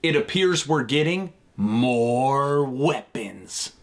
it appears we're getting more weapons.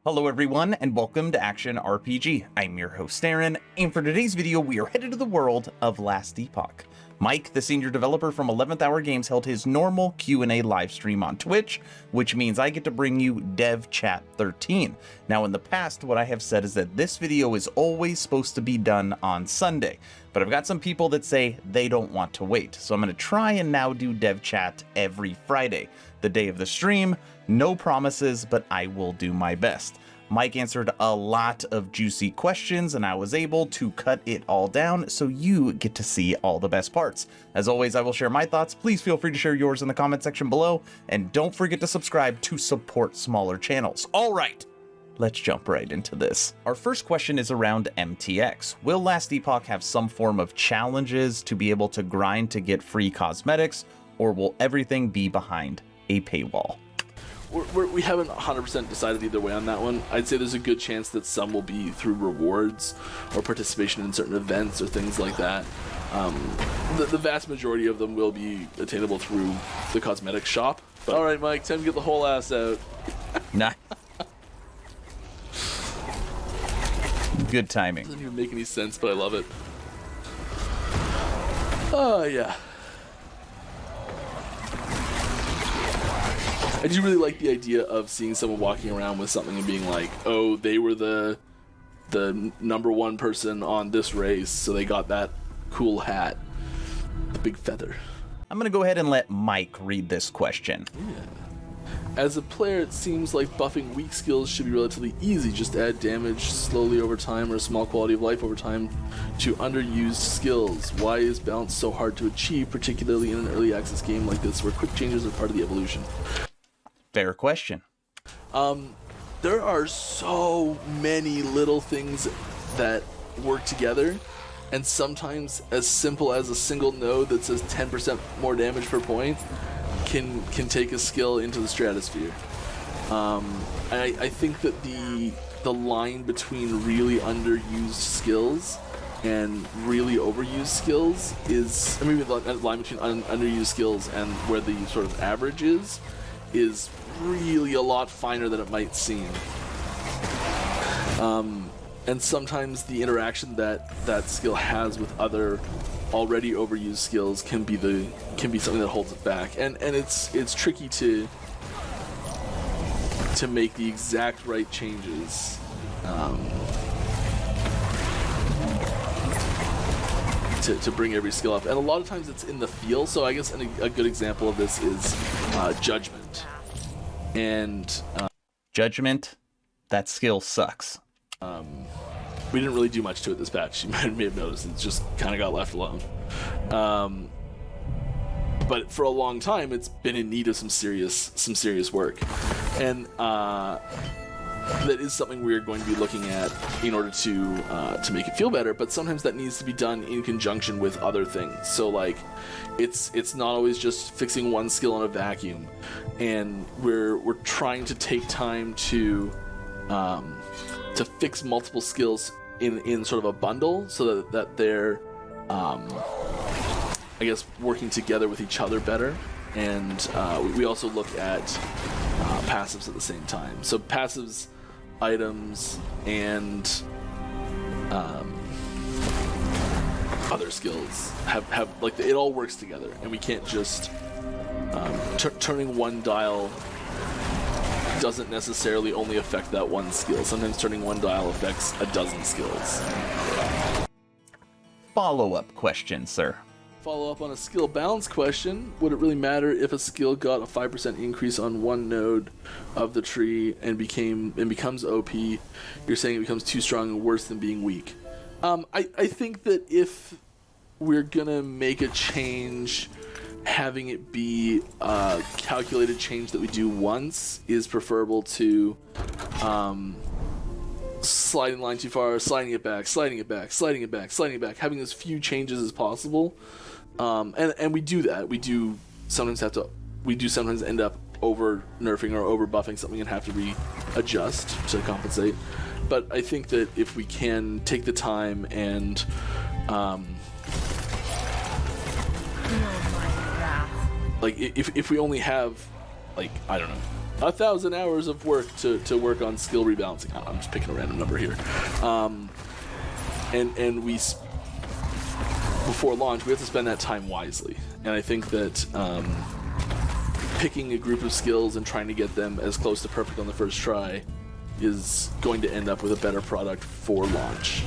Hello everyone, and welcome to Action RPG. I'm your host Aaron, and for today's video we are headed to the world of Last Epoch. Mike, the senior developer from 11th Hour Games, held his normal Q&A live stream on Twitch, which means I get to bring you Dev Chat 13. Now in the past, what I have said is that this video is always supposed to be done on Sunday, but I've got some people that say they don't want to wait, so I'm going to try and now do Dev Chat every Friday, the day of the stream. No promises, but I will do my best. Mike answered a lot of juicy questions, and I was able to cut it all down so you get to see all the best parts. As always, I will share my thoughts. Please feel free to share yours in the comment section below, and don't forget to subscribe to support smaller channels. All right, let's jump right into this. Our first question is around MTX. Will Last Epoch have some form of challenges to be able to grind to get free cosmetics, or will everything be behind a paywall? We haven't 100% decided either way on that one. I'd say there's a good chance that some will be through rewards or participation in certain events or things like that. The vast majority of them will be attainable through the cosmetic shop. But, all right, Mike, time to get the whole ass out. Nah. Good timing. Doesn't even make any sense, but I love it. Oh, yeah. I do really like the idea of seeing someone walking around with something and being like, oh, they were the number one person on this race, so they got that cool hat. The big feather. I'm going to go ahead and let Mike read this question. Yeah. As a player, it seems like buffing weak skills should be relatively easy. Just add damage slowly over time or a small quality of life over time to underused skills. Why is balance so hard to achieve, particularly in an early access game like this where quick changes are part of the evolution? Fair question. There are so many little things that work together, and sometimes as simple as a single node that says 10% more damage per point can take a skill into the stratosphere. I think that the line between really underused skills and really overused skills is, I mean, the line between underused skills and where the sort of average is really a lot finer than it might seem. And sometimes the interaction that skill has with other already overused skills can be something that holds it back. And it's tricky to make the exact right changes. To bring every skill up, and a lot of times it's in the feel. So I guess a good example of this is Judgment. And Judgment, that skill sucks. We didn't really do much to it this patch. You may have noticed it just kind of got left alone. But for a long time, it's been in need of some serious work, and that is something we're going to be looking at in order to make it feel better. But sometimes that needs to be done in conjunction with other things. So like, it's not always just fixing one skill in a vacuum, and we're trying to take time to fix multiple skills in sort of a bundle, so that they're I guess working together with each other better. And we also look at passives at the same time. So passives, items, and other skills have like, it all works together, and we can't just turning one dial doesn't necessarily only affect that one skill. Sometimes turning one dial affects a dozen skills. Follow-up question, sir. Follow up on a skill balance question. Would it really matter if a skill got a 5% increase on one node of the tree and becomes OP? You're saying it becomes too strong and worse than being weak. I think that if we're gonna make a change, having it be a calculated change that we do once is preferable to sliding the line too far, sliding it back, sliding it back, sliding it back, sliding it back, having as few changes as possible. And we do that. We do sometimes end up over nerfing or over buffing something and have to readjust to compensate. But I think that if we can take the time and like if we only have, like, I don't know, 1,000 hours of work to work on skill rebalancing. I'm just picking a random number here. And we, before launch, we have to spend that time wisely. And I think that picking a group of skills and trying to get them as close to perfect on the first try is going to end up with a better product for launch.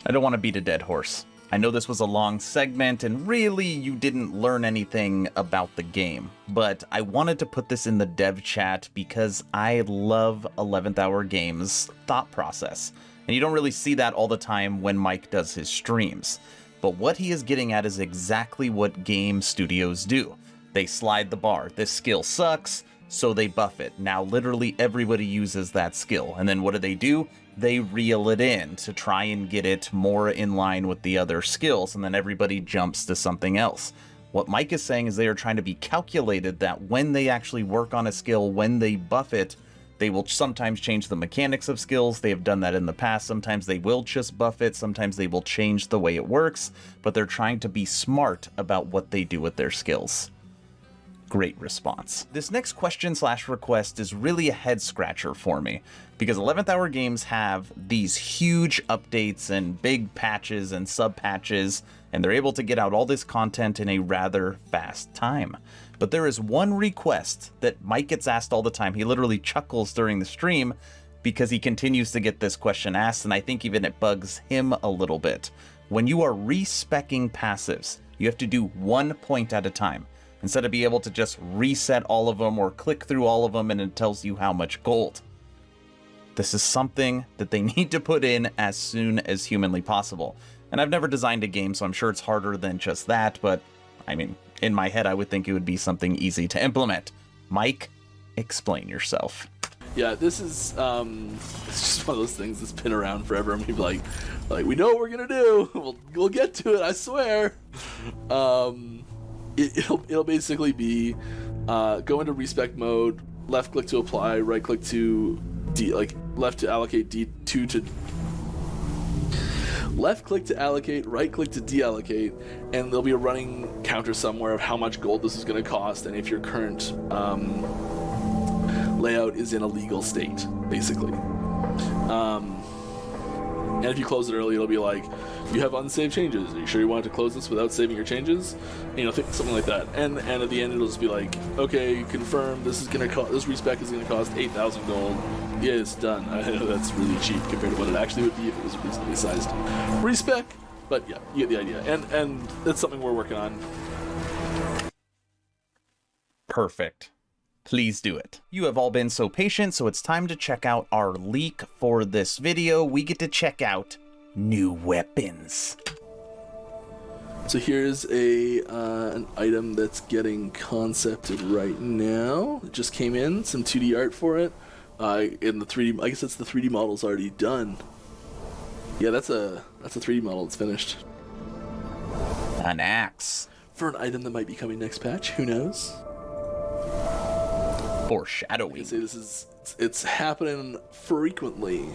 I don't want to beat a dead horse. I know this was a long segment, and really you didn't learn anything about the game, but I wanted to put this in the dev chat because I love 11th Hour Games' thought process, and you don't really see that all the time when Mike does his streams. But what he is getting at is exactly what game studios do. They slide the bar. This skill sucks, so they buff it. Now literally everybody uses that skill, and then what do? They reel it in to try and get it more in line with the other skills, and then everybody jumps to something else. What Mike is saying is they are trying to be calculated that when they actually work on a skill, when they buff it, they will sometimes change the mechanics of skills. They have done that in the past. Sometimes they will just buff it. Sometimes they will change the way it works, but they're trying to be smart about what they do with their skills. Great response. This next question/request is really a head scratcher for me because 11th Hour Games have these huge updates and big patches and sub patches, and they're able to get out all this content in a rather fast time. But there is one request that Mike gets asked all the time. He literally chuckles during the stream because he continues to get this question asked, and I think even it bugs him a little bit. When you are respecking passives, you have to do 1 point at a time, instead of being able to just reset all of them or click through all of them and it tells you how much gold. This is something that they need to put in as soon as humanly possible. And I've never designed a game, so I'm sure it's harder than just that, but I mean, in my head, I would think it would be something easy to implement. Mike, explain yourself. Yeah, this is it's just one of those things that's been around forever, and people like we know what we're gonna do. We'll get to it, I swear. It'll basically be go into respec mode, left click to apply, right click to left to allocate D2 to left click to allocate, right click to deallocate, and there'll be a running counter somewhere of how much gold this is going to cost and if your current layout is in a legal state, basically. And if you close it early, it'll be like, you have unsaved changes. Are you sure you want to close this without saving your changes? You know, something like that. And at the end, it'll just be like, okay, confirm this is gonna cost. This respec is gonna cost 8,000 gold. Yeah, it's done. I know that's really cheap compared to what it actually would be if it was a reasonably sized respec. But yeah, you get the idea. And that's something we're working on. Perfect. Please do it. You have all been so patient, so it's time to check out our leak for this video. We get to check out new weapons. So here's an item that's getting concepted right now. It just came in, some 2D art for it. In the 3D, I guess that's the 3D model's already done. Yeah, that's a 3D model. It's finished. An axe. For an item that might be coming next patch, who knows? Foreshadowing. I say it's happening frequently.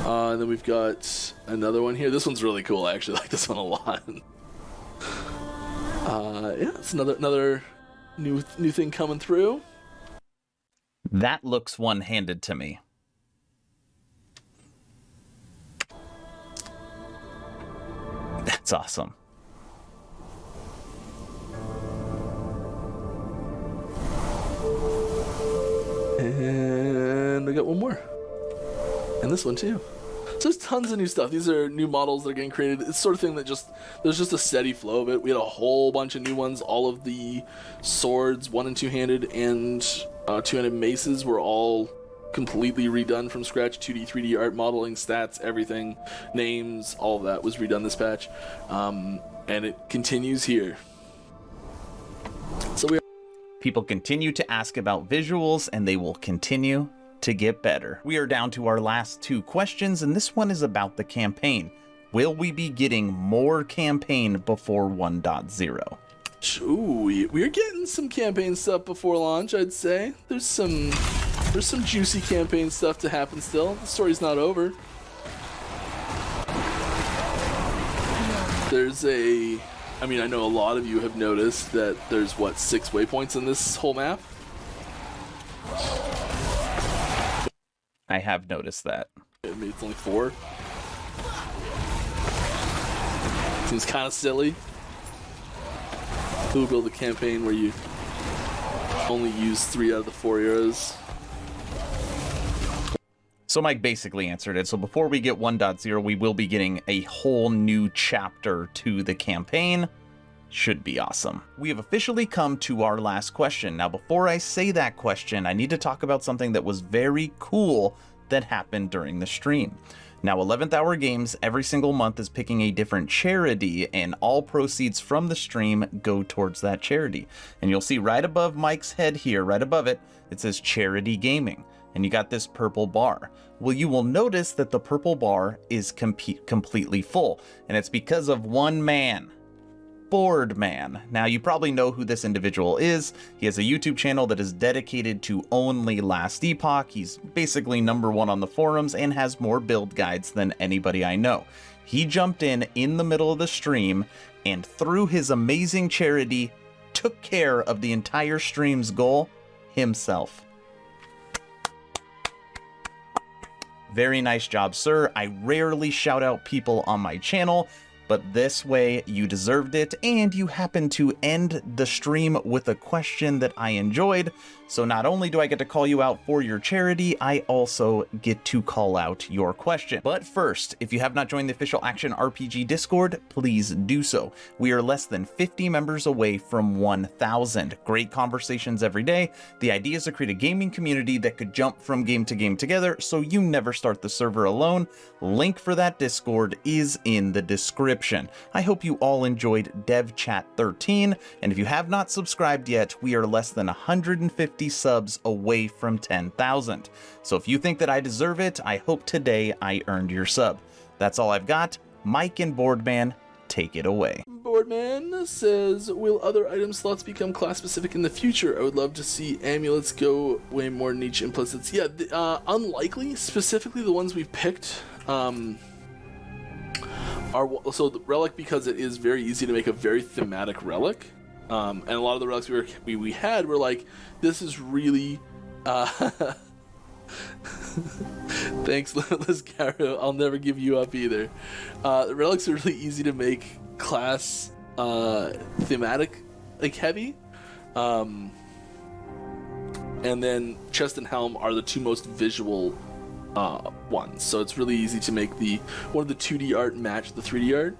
And then we've got another one here. This one's really cool. I actually like this one a lot. Yeah, it's another new thing coming through. That looks one-handed to me. That's awesome. And I got one more. And this one too. So there's tons of new stuff. These are new models that are getting created. It's sort of thing that there's just a steady flow of it. We had a whole bunch of new ones. All of the swords, 1- and 2-handed, and 2-handed maces were all completely redone from scratch. 2D, 3D art modeling, stats, everything, names, all of that was redone this patch. And it continues here. So People continue to ask about visuals, and they will continue to get better. We are down to our last two questions, and this one is about the campaign. Will we be getting more campaign before 1.0? Ooh, we're getting some campaign stuff before launch, I'd say. There's some juicy campaign stuff to happen still. The story's not over. I mean, I know a lot of you have noticed that there's, what, 6 waypoints in this whole map? I have noticed that. Maybe it's only 4. Seems kind of silly. Who build a campaign where you only use 3 out of the 4 arrows? So Mike basically answered it. So before we get 1.0, we will be getting a whole new chapter to the campaign. Should be awesome. We have officially come to our last question. Now, before I say that question, I need to talk about something that was very cool that happened during the stream. Now, 11th Hour Games every single month is picking a different charity, and all proceeds from the stream go towards that charity. And you'll see right above Mike's head here, right above it, it says Charity Gaming. And you got this purple bar. Well, you will notice that the purple bar is completely full, and it's because of one man, Boardman. Now, you probably know who this individual is. He has a YouTube channel that is dedicated to only Last Epoch. He's basically #1 on the forums and has more build guides than anybody I know. He jumped in the middle of the stream and through his amazing charity took care of the entire stream's goal himself. Very nice job, sir. I rarely shout out people on my channel, but this way you deserved it, and you happened to end the stream with a question that I enjoyed. So not only do I get to call you out for your charity, I also get to call out your question. But first, if you have not joined the official Action RPG Discord, please do so. We are less than 50 members away from 1,000. Great conversations every day. The idea is to create a gaming community that could jump from game to game together, so you never start the server alone. Link for that Discord is in the description. I hope you all enjoyed Dev Chat 13, and if you have not subscribed yet, we are less than 150 subs away from 10,000. So if you think that I deserve it, I hope today I earned your sub. That's all I've got. Mike and Boardman, take it away. Boardman says, will other item slots become class specific in the future? I would love to see amulets go way more niche implicits. Yeah, unlikely. Specifically the ones we've picked are, so the relic, because it is very easy to make a very thematic relic. And a lot of the relics we had were like, this is really thanks, Liz Caro, I'll never give you up either. The relics are really easy to make class thematic, like heavy. And then chest and helm are the 2 most visual ones. So it's really easy to make one of the 2D art match the 3D art.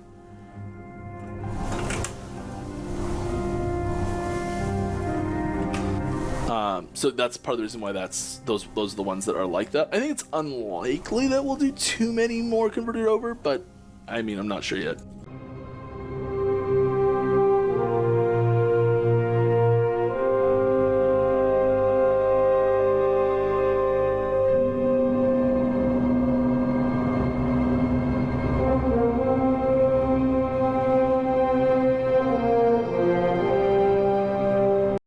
So that's part of the reason why those are the ones that are like that. I think it's unlikely that we'll do too many more converted over, but I mean, I'm not sure yet.